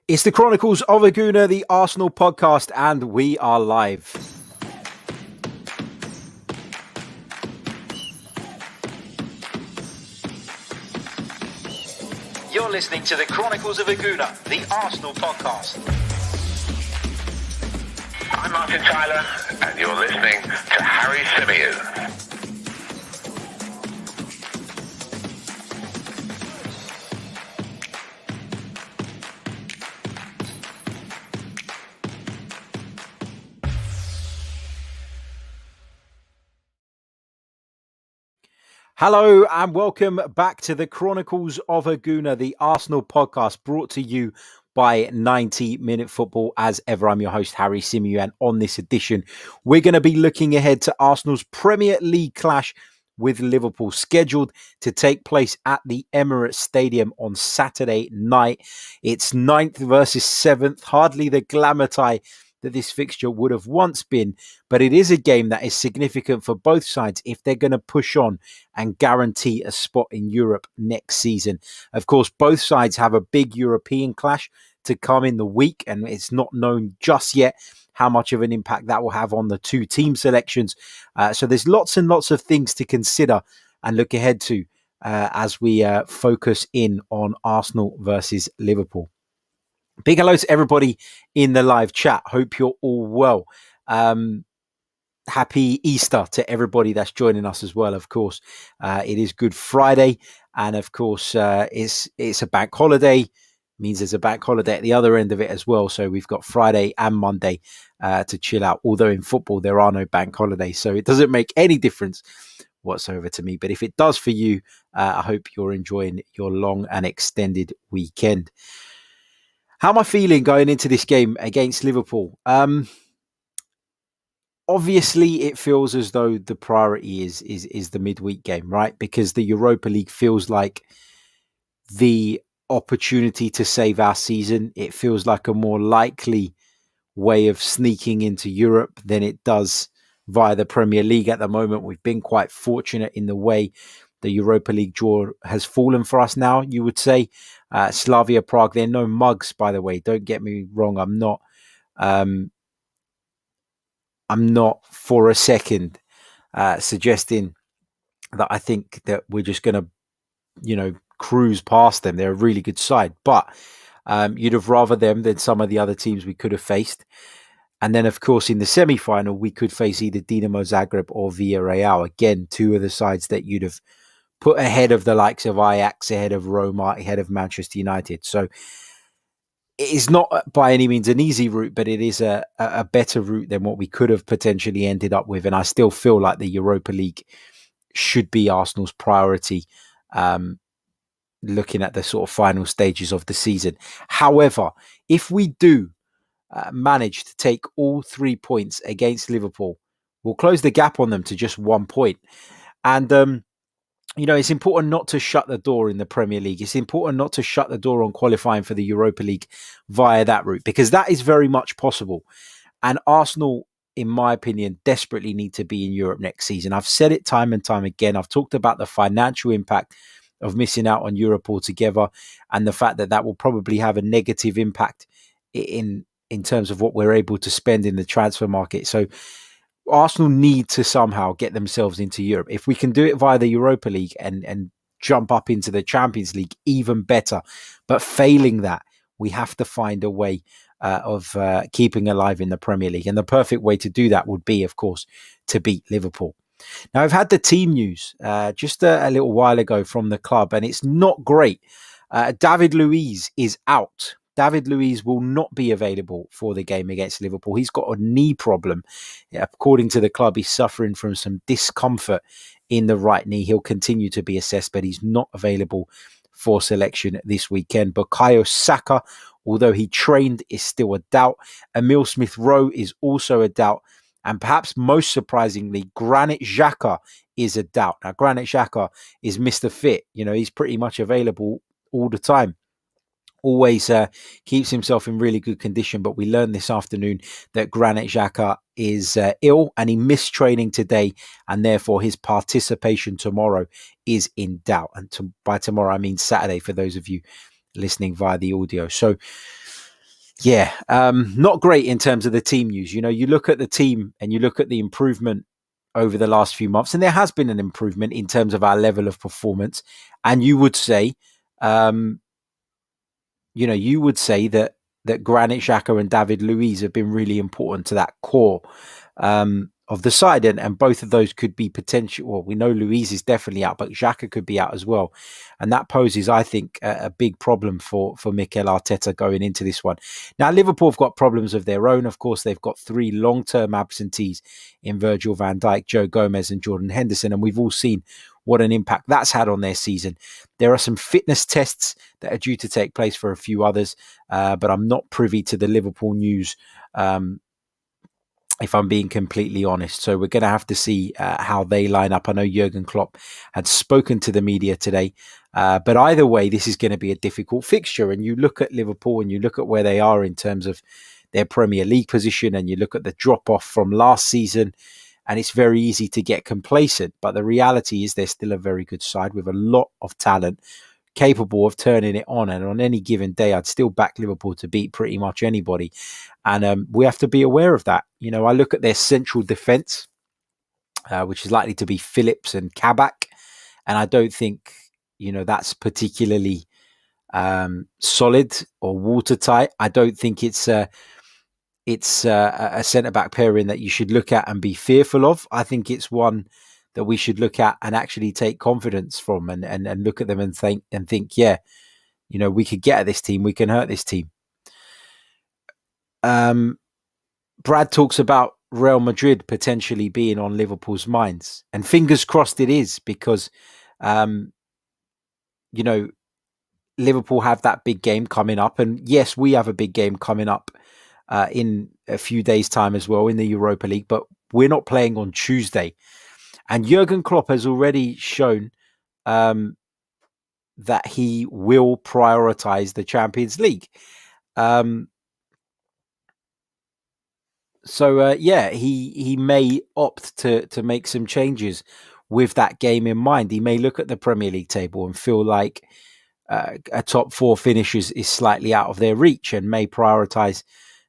It's the Chronicles of a Gooner, the Arsenal podcast, and we are live. You're listening to the Chronicles of a Gooner, the Arsenal podcast. I'm Martin Tyler, and you're listening to Harry Symeou. Hello and welcome back to the Chronicles of a Gooner, the Arsenal podcast, brought to you by 90 Minute Football. As ever, I'm your host, Harry Symeou, and on this edition, we're going to be looking ahead to Arsenal's Premier League clash with Liverpool, scheduled to take place at the Emirates Stadium on Saturday night. It's 9th versus 7th, hardly the glamour tie that this fixture would have once been, but it is a game that is significant for both sides if they're going to push on and guarantee a spot in Europe next season. Of course, both sides have a big European clash to come in the week, and it's not known just yet how much of an impact that will have on the two team selections. So there's lots and lots of things to consider and look ahead to as we focus in on Arsenal versus Liverpool. Big hello to everybody in the live chat. Hope you're all well. Happy Easter to everybody that's joining us as well. Of course, it is Good Friday, and of course, it's a bank holiday. It means there's a bank holiday at the other end of it as well. So we've got Friday and Monday to chill out. Although in football there are no bank holidays, so it doesn't make any difference whatsoever to me. But if it does for you, I hope you're enjoying your long and extended weekend. How am I feeling going into this game against Liverpool? Obviously, it feels as though the priority is the midweek game, right? Because the Europa League feels like the opportunity to save our season. It feels like a more likely way of sneaking into Europe than it does via the Premier League at the moment. We've been quite fortunate in the way the Europa League draw has fallen for us now, you would say. Slavia Prague, they're no mugs, by the way. Don't get me wrong. I'm not for a second suggesting that I think that we're just going to, cruise past them. They're a really good side, but you'd have rather them than some of the other teams we could have faced. And then, of course, in the semi-final, we could face either Dinamo Zagreb or Villarreal. Again, two of the sides that you'd have put ahead of the likes of Ajax, ahead of Roma, ahead of Manchester United. So it is not by any means an easy route, but it is a better route than what we could have potentially ended up with. And I still feel like the Europa League should be Arsenal's priority, looking at the sort of final stages of the season. However, if we do manage to take all 3 points against Liverpool, we'll close the gap on them to just 1 point. And, it's important not to shut the door in the Premier League. It's important not to shut the door on qualifying for the Europa League via that route, because that is very much possible. And Arsenal, in my opinion, desperately need to be in Europe next season. I've said it time and time again. I've talked about the financial impact of missing out on Europe altogether, and the fact that that will probably have a negative impact in terms of what we're able to spend in the transfer market. So Arsenal need to somehow get themselves into Europe. If we can do it via the Europa League and jump up into the Champions League, even better. But failing that, we have to find a way of keeping alive in the Premier League. And the perfect way to do that would be, of course, to beat Liverpool. Now, I've had the team news just a little while ago from the club, and it's not great. David Luiz is out. David Luiz will not be available for the game against Liverpool. He's got a knee problem. According to the club, he's suffering from some discomfort in the right knee. He'll continue to be assessed, but he's not available for selection this weekend. Bukayo Saka, although he trained, is still a doubt. Emil Smith-Rowe is also a doubt. And perhaps most surprisingly, Granit Xhaka is a doubt. Now, Granit Xhaka is Mr. Fit. He's pretty much available all the time. Always keeps himself in really good condition. But we learned this afternoon that Granit Xhaka is ill and he missed training today. And therefore, his participation tomorrow is in doubt. And by tomorrow, I mean Saturday, for those of you listening via the audio. So Yeah, not great in terms of the team news. You know, you look at the team and you look at the improvement over the last few months, and there has been an improvement in terms of our level of performance. And you would say, um, you would say that Granit Xhaka and David Luiz have been really important to that core of the side, and both of those could be potential. Well, we know Luiz is definitely out, but Xhaka could be out as well, and that poses, I think, a big problem for Mikel Arteta going into this one. Now, Liverpool have got problems of their own. Of course, they've got 3 long-term absentees in Virgil van Dijk, Joe Gomez, and Jordan Henderson, and we've all seen what an impact that's had on their season. There are some fitness tests that are due to take place for a few others, but I'm not privy to the Liverpool news, if I'm being completely honest. So we're going to have to see how they line up. I know Jurgen Klopp had spoken to the media today, but either way, this is going to be a difficult fixture. And you look at Liverpool and you look at where they are in terms of their Premier League position, and you look at the drop-off from last season, and it's very easy to get complacent. But the reality is they're still a very good side with a lot of talent, capable of turning it on. And on any given day, I'd still back Liverpool to beat pretty much anybody. And we have to be aware of that. You know, I look at their central defence, which is likely to be Phillips and Kabak. And I don't think, that's particularly solid or watertight. I don't think it's a centre-back pairing that you should look at and be fearful of. I think it's one that we should look at and actually take confidence from, and look at them and think, yeah, we could get at this team, we can hurt this team. Brad talks about Real Madrid potentially being on Liverpool's minds, and fingers crossed it is, because, Liverpool have that big game coming up, and yes, we have a big game coming up in a few days' time as well in the Europa League, but we're not playing on Tuesday. And Jurgen Klopp has already shown that he will prioritise the Champions League. He may opt to make some changes with that game in mind. He may look at the Premier League table and feel like a top 4 finish is slightly out of their reach, and may prioritise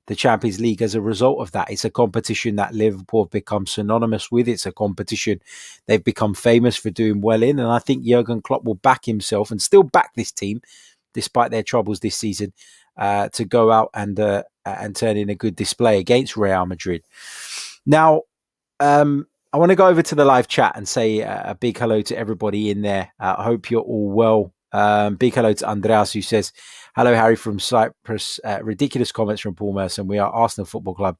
the Champions League as a result of that. It's a competition that Liverpool have become synonymous with. It's a competition they've become famous for doing well in. And I think Jurgen Klopp will back himself and still back this team, despite their troubles this season, to go out and turn in a good display against Real Madrid. Now, I want to go over to the live chat and say a big hello to everybody in there. I hope you're all well. Big hello to Andreas, who says, hello, Harry from Cyprus. Ridiculous comments from Paul Merson. We are Arsenal Football Club,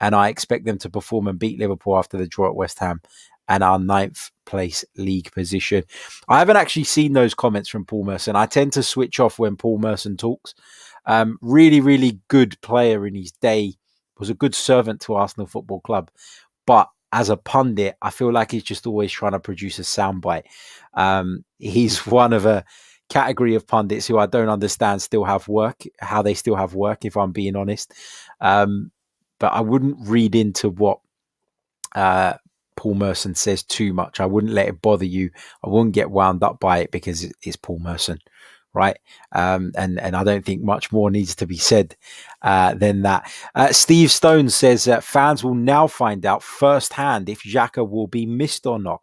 and I expect them to perform and beat Liverpool after the draw at West Ham and our 9th place league position. I haven't actually seen those comments from Paul Merson. I tend to switch off when Paul Merson talks. Really, really good player in his day. Was a good servant to Arsenal Football Club. But as a pundit, I feel like he's just always trying to produce a soundbite. He's one of a category of pundits who I don't understand how they still have work, if I'm being honest. But I wouldn't read into what Paul Merson says too much. I wouldn't let it bother you. I wouldn't get wound up by it, because it's Paul Merson, right? And I don't think much more needs to be said than that. Steve Stone says that fans will now find out firsthand if Xhaka will be missed or not.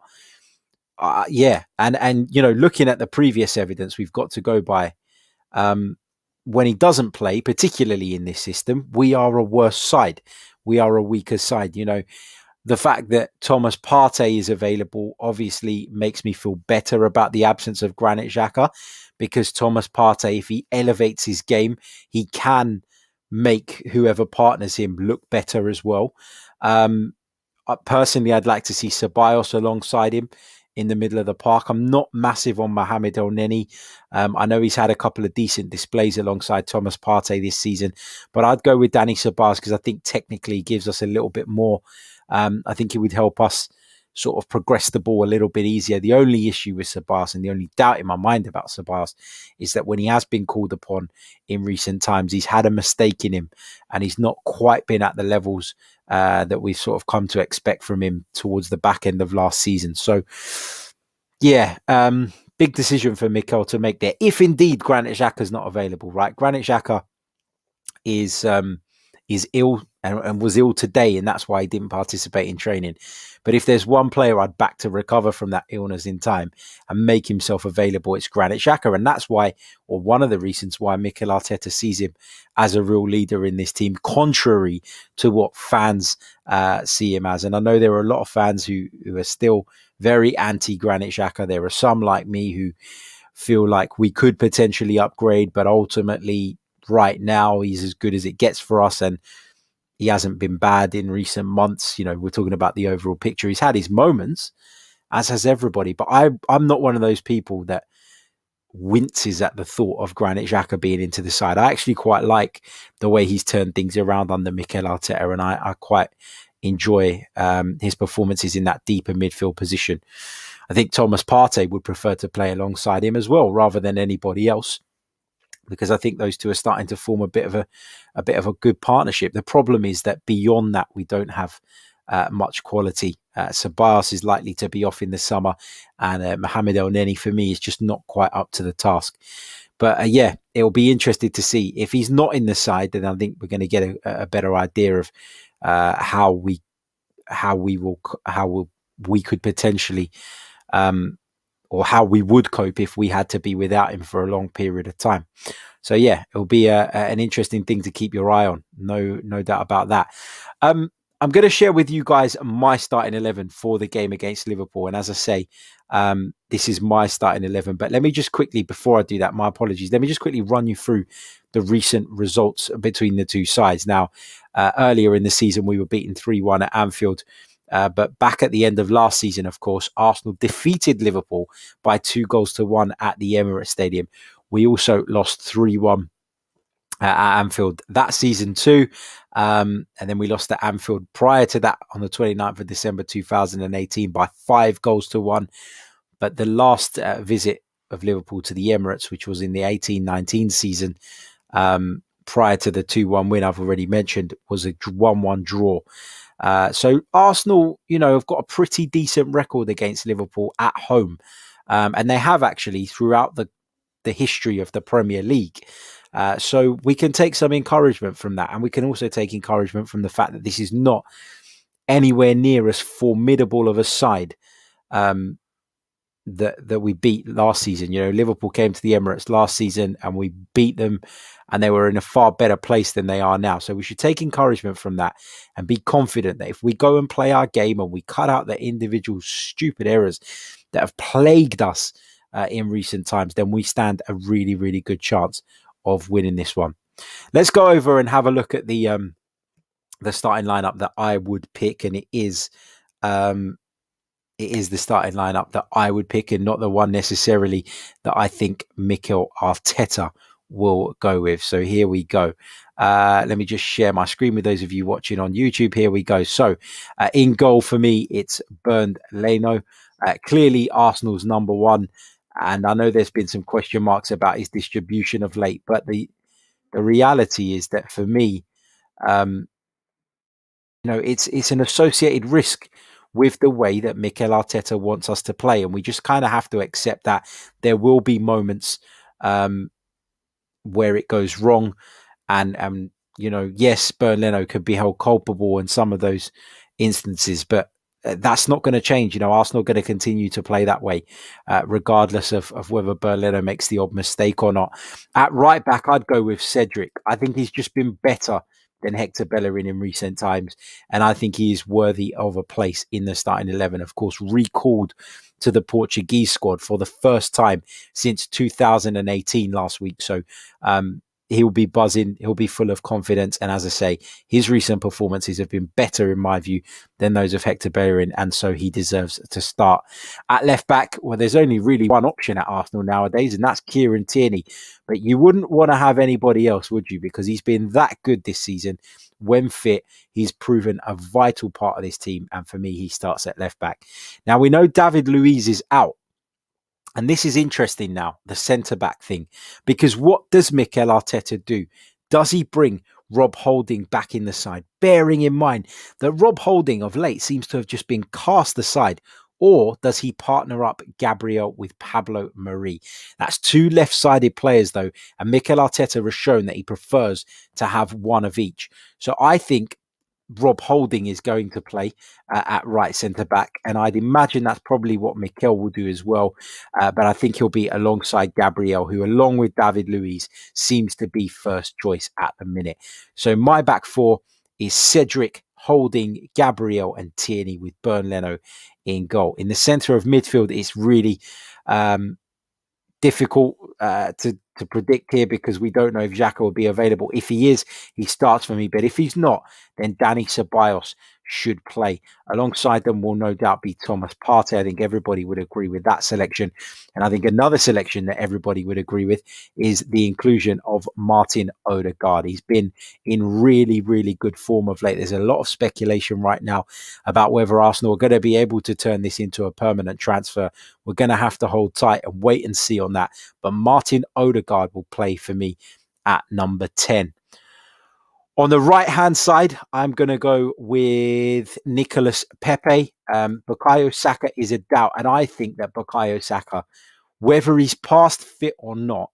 And looking at the previous evidence we've got to go by, when he doesn't play, particularly in this system, we are a worse side. We are a weaker side. The fact that Thomas Partey is available obviously makes me feel better about the absence of Granit Xhaka, because Thomas Partey, if he elevates his game, he can make whoever partners him look better as well. Personally, I'd like to see Ceballos alongside him in the middle of the park. I'm not massive on Mohamed El-Neni. I know he's had a couple of decent displays alongside Thomas Partey this season, but I'd go with Dani Ceballos, because I think technically he gives us a little bit more. I think it would help us sort of progress the ball a little bit easier. The only issue with Ceballos, and the only doubt in my mind about Ceballos, is that when he has been called upon in recent times, he's had a mistake in him, and he's not quite been at the levels that we've sort of come to expect from him towards the back end of last season. So, yeah, big decision for Mikel to make there, if indeed Granit Xhaka is not available, right? Granit Xhaka is ill and was ill today, and that's why he didn't participate in training. But if there's one player I'd back to recover from that illness in time and make himself available, it's Granit Xhaka. And that's why, or one of the reasons why, Mikel Arteta sees him as a real leader in this team, contrary to what fans see him as. And I know there are a lot of fans who are still very anti-Granit Xhaka. There are some like me who feel like we could potentially upgrade, but ultimately right now he's as good as it gets for us, and he hasn't been bad in recent months. You know, we're talking about the overall picture. He's had his moments, as has everybody, but I'm not one of those people that winces at the thought of Granit Xhaka being into the side. I actually quite like the way he's turned things around under Mikel Arteta, and I quite enjoy his performances in that deeper midfield position. I think Thomas Partey would prefer to play alongside him as well, rather than anybody else, because I think those two are starting to form a bit of a good partnership. The problem is that beyond that, we don't have much quality. Ceballos is likely to be off in the summer, and Mohamed El Neni for me is just not quite up to the task. But yeah, it'll be interesting to see if he's not in the side. Then I think we're going to get a better idea of how we could potentially. Or how we would cope if we had to be without him for a long period of time. So yeah, it'll be an interesting thing to keep your eye on. No doubt about that. I'm going to share with you guys my starting 11 for the game against Liverpool. And as I say, this is my starting 11. But let me just quickly, before I do that, my apologies. Let me just quickly run you through the recent results between the two sides. Now, earlier in the season, we were beaten 3-1 at Anfield. But back at the end of last season, of course, Arsenal defeated Liverpool by 2-1 at the Emirates Stadium. We also lost 3-1 at Anfield that season too. And then we lost at Anfield prior to that on the 29th of December 2018 by 5-1. But the last visit of Liverpool to the Emirates, which was in the 18-19 season, prior to the 2-1 win I've already mentioned, was a 1-1 draw. So Arsenal, have got a pretty decent record against Liverpool at home. And they have actually throughout the history of the Premier League. So we can take some encouragement from that. And we can also take encouragement from the fact that this is not anywhere near as formidable of a side that we beat last season. Liverpool came to the Emirates last season and we beat them, and they were in a far better place than they are now. So we should take encouragement from that and be confident that if we go and play our game and we cut out the individual stupid errors that have plagued us in recent times, then we stand a really, really good chance of winning this one. Let's go over and have a look at the starting lineup that I would pick, and it is the starting lineup that I would pick, and not the one necessarily that I think Mikel Arteta will go with. So here we go. Let me just share my screen with those of you watching on YouTube. Here we go. So in goal for me, it's Bernd Leno. Clearly Arsenal's number one. And I know there's been some question marks about his distribution of late, but the reality is that for me, it's an associated risk with the way that Mikel Arteta wants us to play. And we just kind of have to accept that there will be moments where it goes wrong. And yes, Bernd Leno could be held culpable in some of those instances, but that's not going to change. Arsenal are going to continue to play that way, regardless of whether Bernd Leno makes the odd mistake or not. At right back, I'd go with Cedric. I think he's just been better than Hector Bellerin in recent times, and I think he is worthy of a place in the starting 11. Of course, recalled to the Portuguese squad for the first time since 2018 last week. So he'll be buzzing, he'll be full of confidence, and as I say, his recent performances have been better in my view than those of Hector Bellerin, and so he deserves to start. At left back, well, there's only really one option at Arsenal nowadays, and that's Kieran Tierney. But you wouldn't want to have anybody else, would you? Because he's been that good this season. When fit, he's proven a vital part of this team, and for me, he starts at left back. Now, we know David Luiz is out. And this is interesting now, the centre-back thing, because what does Mikel Arteta do? Does he bring Rob Holding back in the side, bearing in mind that Rob Holding of late seems to have just been cast aside Or does he partner up Gabriel with Pablo Mari? That's two left-sided players, though, and Mikel Arteta has shown that he prefers to have one of each. So I think Rob Holding is going to play at right centre-back, and I'd imagine that's probably what Mikel will do as well. But I think he'll be alongside Gabriel, who, along with David Luiz, seems to be first choice at the minute. So my back four is Cedric, Holding, Gabriel and Tierney, with Bernd Leno in goal. In the centre of midfield, it's really difficult to predict here because we don't know if Xhaka will be available. If he is, he starts for me. But if he's not, then Dani Ceballos should play. Alongside them will no doubt be Thomas Partey. I think everybody would agree with that selection. And I think another selection that everybody would agree with is the inclusion of Martin Odegaard. He's been in really, really good form of late. There's a lot of speculation right now about whether Arsenal are going to be able to turn this into a permanent transfer. We're going to have to hold tight and wait and see on that. But Martin Odegaard will play for me at number 10. On the right-hand side, I'm going to go with Nicolas Pepe. Bukayo Saka is a doubt, and I think that Bukayo Saka, whether he's past fit or not,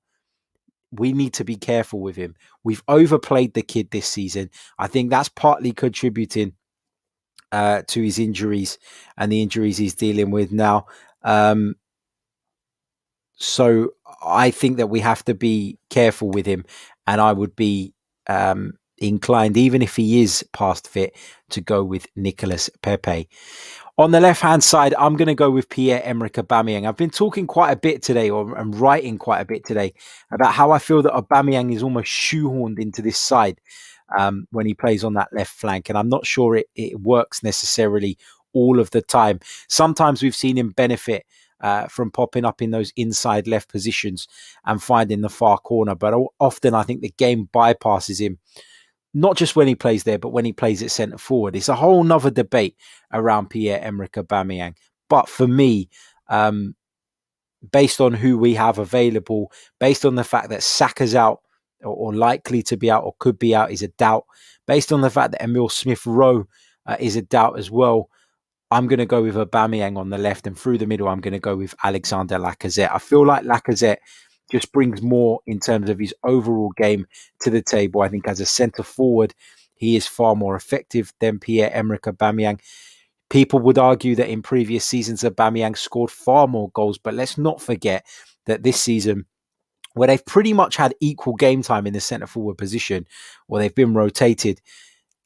we need to be careful with him. We've overplayed the kid this season. I think that's partly contributing to his injuries and the injuries he's dealing with now. So I think that we have to be careful with him, and I would be inclined, even if he is past fit, to go with Nicolas Pepe. On the left-hand side, I'm going to go with Pierre-Emerick Aubameyang. I've been talking quite a bit today, and writing quite a bit today, about how I feel that Aubameyang is almost shoehorned into this side when he plays on that left flank. And I'm not sure it works necessarily all of the time. Sometimes we've seen him benefit from popping up in those inside left positions and finding the far corner. But often I think the game bypasses him, not just when he plays there, but when he plays at centre forward. It's a whole nother debate around Pierre-Emerick Aubameyang. But for me, based on who we have available, based on the fact that Saka's out or likely to be out or could be out is a doubt, based on the fact that Emile Smith-Rowe is a doubt as well, I'm going to go with Aubameyang on the left, and through the middle, I'm going to go with Alexander Lacazette. I feel like Lacazette just brings more in terms of his overall game to the table. I think as a centre forward, he is far more effective than Pierre-Emerick Aubameyang. People would argue that in previous seasons, Aubameyang scored far more goals, but let's not forget that this season, where they've pretty much had equal game time in the centre forward position, or they've been rotated,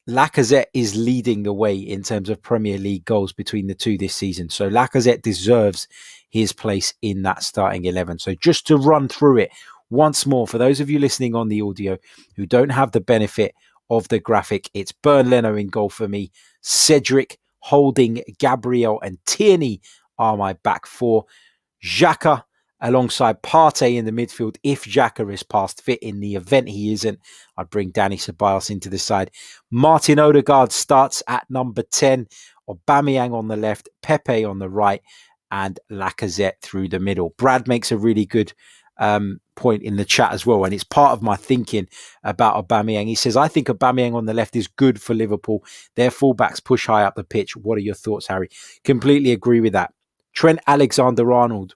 Lacazette is leading the way in terms of Premier League goals between the two this season. So Lacazette deserves his place in that starting 11. So just to run through it once more, for those of you listening on the audio who don't have the benefit of the graphic, it's Bernd Leno in goal for me. Cedric, Holding, Gabriel and Tierney are my back four. Xhaka alongside Partey in the midfield. If Xhaka is past fit, in the event he isn't, I'd bring Dani Ceballos into the side. Martin Odegaard starts at number 10. Aubameyang on the left, Pepe on the right, and Lacazette through the middle. Brad makes a really good point in the chat as well, and it's part of my thinking about Aubameyang. He says, I think Aubameyang on the left is good for Liverpool. Their fullbacks push high up the pitch. What are your thoughts, Harry? Completely agree with that. Trent Alexander-Arnold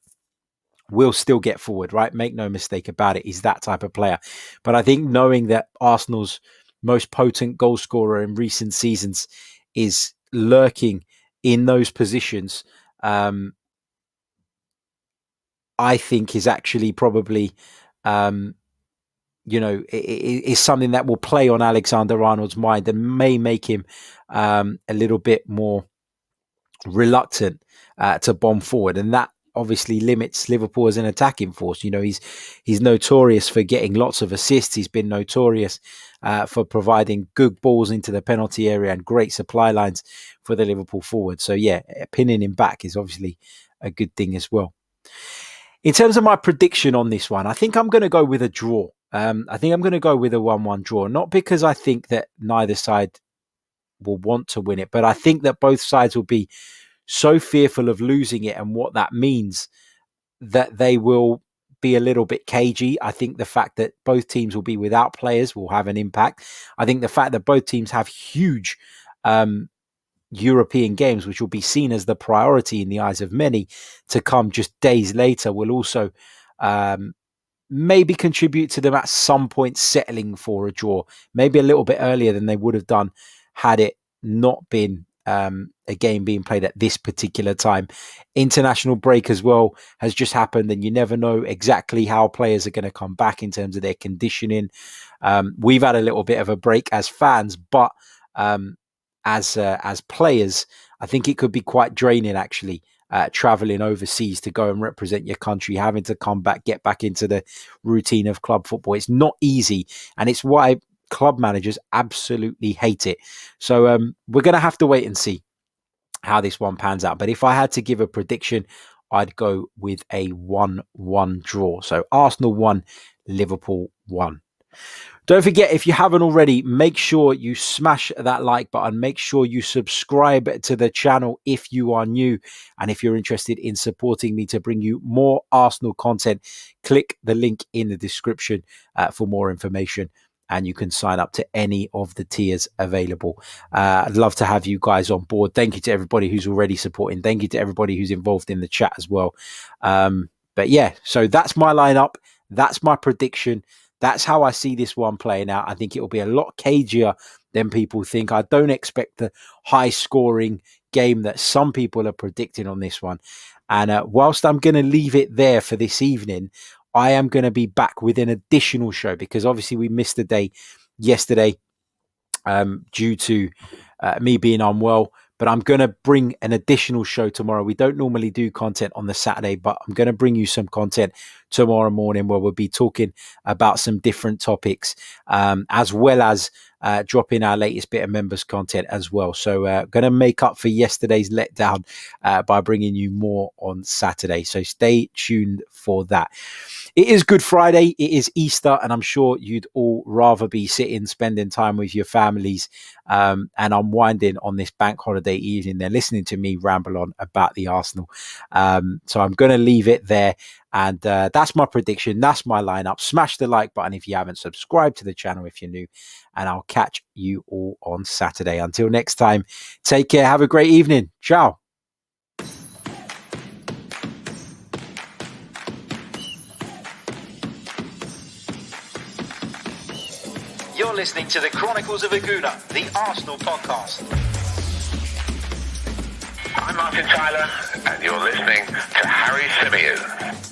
will still get forward, right? Make no mistake about it. He's that type of player. But I think knowing that Arsenal's most potent goal scorer in recent seasons is lurking in those positions, I think is actually probably, is something that will play on Alexander-Arnold's mind and may make him a little bit more reluctant to bomb forward. And that obviously limits Liverpool as an attacking force. You know, he's notorious for getting lots of assists. He's been notorious for providing good balls into the penalty area and great supply lines for the Liverpool forward. So yeah, pinning him back is obviously a good thing as well. In terms of my prediction on this one, I think I'm going to go with a draw. I think I'm going to go with a 1-1 draw, not because I think that neither side will want to win it, but I think that both sides will be so fearful of losing it and what that means that they will be a little bit cagey. I think the fact that both teams will be without players will have an impact. I think the fact that both teams have huge European games, which will be seen as the priority in the eyes of many to come just days later, will also maybe contribute to them at some point settling for a draw, maybe a little bit earlier than they would have done had it not been a game being played at this particular time. International break as well has just happened, and you never know exactly how players are going to come back in terms of their conditioning. We've had a little bit of a break as fans, but as players, I think it could be quite draining actually. Traveling overseas to go and represent your country, having to come back, get back into the routine of club football. It's not easy, and it's why club managers absolutely hate it. So we're going to have to wait and see how this one pans out. But if I had to give a prediction, I'd go with a 1-1 draw. So Arsenal 1, Liverpool 1. Don't forget, if you haven't already, make sure you smash that like button. Make sure you subscribe to the channel if you are new. And if you're interested in supporting me to bring you more Arsenal content, click the link in the description for more information. And you can sign up to any of the tiers available. I'd love to have you guys on board. Thank you to everybody who's already supporting. Thank you to everybody who's involved in the chat as well. But yeah, so that's my lineup. That's my prediction. That's how I see this one playing out. I think it will be a lot cagier than people think. I don't expect the high scoring game that some people are predicting on this one. And whilst I'm going to leave it there for this evening, I am going to be back with an additional show because obviously we missed a day yesterday due to me being unwell. But I'm going to bring an additional show tomorrow. We don't normally do content on the Saturday, but I'm going to bring you some content tomorrow morning where we'll be talking about some different topics, as well as dropping our latest bit of members content as well. So going to make up for yesterday's letdown by bringing you more on Saturday. So stay tuned for that. It is Good Friday. It is Easter, and I'm sure you'd all rather be sitting, spending time with your families and unwinding on this bank holiday evening. They're listening to me ramble on about the Arsenal. So I'm going to leave it there. And that's my prediction. That's my lineup. Smash the like button if you haven't. Subscribed to the channel if you're new. And I'll catch you all on Saturday. Until next time, take care. Have a great evening. Ciao. You're listening to the Chronicles of a Gooner, the Arsenal podcast. I'm Martin Tyler, and you're listening to Harry Symeou.